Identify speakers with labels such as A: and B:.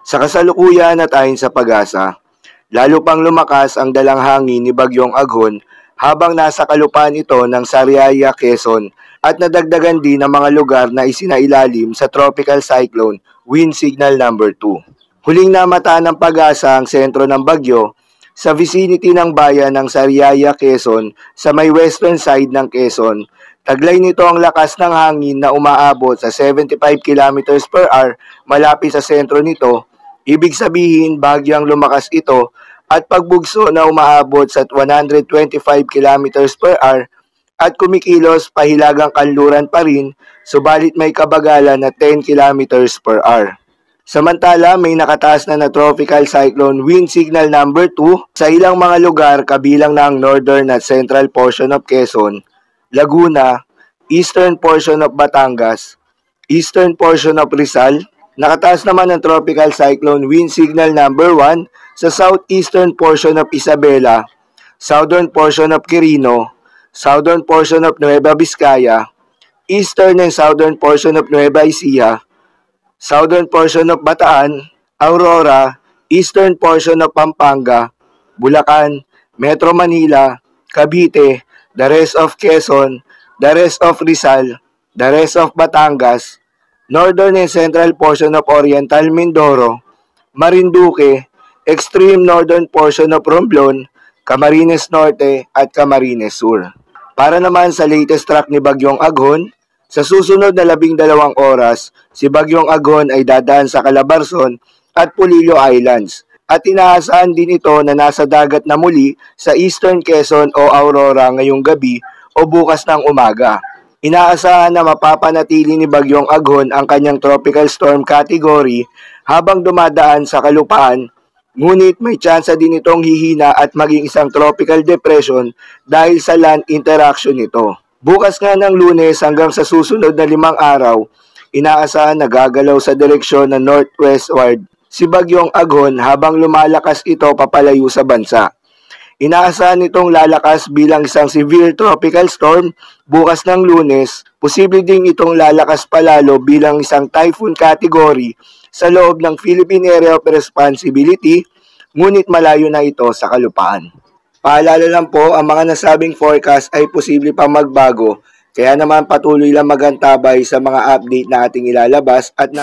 A: Sa kasalukuyan at ayon sa pag-asa, lalo pang lumakas ang dalang hangin ni Bagyong Aghon habang nasa kalupaan ito ng Sariaya, Quezon at nadagdagan din ang mga lugar na isinailalim sa Tropical Cyclone Wind Signal number 2. Huling namataan ng pag-asa ang sentro ng bagyo sa vicinity ng bayan ng Sariaya, Quezon sa may western side ng Quezon. Taglay nito ang lakas ng hangin na umaabot sa 75 km per hour malapit sa sentro nito. Ibig sabihin bagyang lumakas ito at pagbugso na umaabot sa 125 km per hour at kumikilos pahilagang kanluran pa rin, subalit may kabagalan na 10 km per hour. Samantala, may nakataas na tropical cyclone wind signal number 2 sa ilang mga lugar kabilang ng northern at central portion of Quezon, Laguna, eastern portion of Batangas, eastern portion of Rizal. Nakataas naman ang tropical cyclone wind signal number 1 sa southeastern portion of Isabela, southern portion of Quirino, southern portion of Nueva Vizcaya, eastern and southern portion of Nueva Ecija, southern portion of Bataan, Aurora, eastern portion of Pampanga, Bulacan, Metro Manila, Cavite, the rest of Quezon, the rest of Rizal, the rest of Batangas, northern and central portion of Oriental Mindoro, Marinduque, extreme northern portion of Romblon, Camarines Norte at Camarines Sur. Para naman sa latest track ni Bagyong Aghon, sa susunod na 12 oras, si Bagyong Aghon ay dadaan sa Calabarzon at Polillo Islands at inaasahan din ito na nasa dagat na muli sa Eastern Quezon o Aurora ngayong gabi o bukas ng umaga. Inaasahan na mapapanatili ni Bagyong Aghon ang kanyang tropical storm category habang dumadaan sa kalupaan, ngunit may tsansa din itong hihina at maging isang tropical depression dahil sa land interaction nito. Bukas nga ng Lunes hanggang sa susunod na 5 araw, inaasahan na gagalaw sa direksyon na northwestward si Bagyong Aghon habang lumalakas ito papalayo sa bansa. Inaasahan nitong lalakas bilang isang severe tropical storm bukas ng Lunes. Posible ding itong lalakas palalo bilang isang typhoon category sa loob ng Philippine Area of Responsibility, ngunit malayo na ito sa kalupaan. Paalala lang po, ang mga nasabing forecast ay posible pa magbago, kaya naman patuloy lang magantabay sa mga update na ating ilalabas at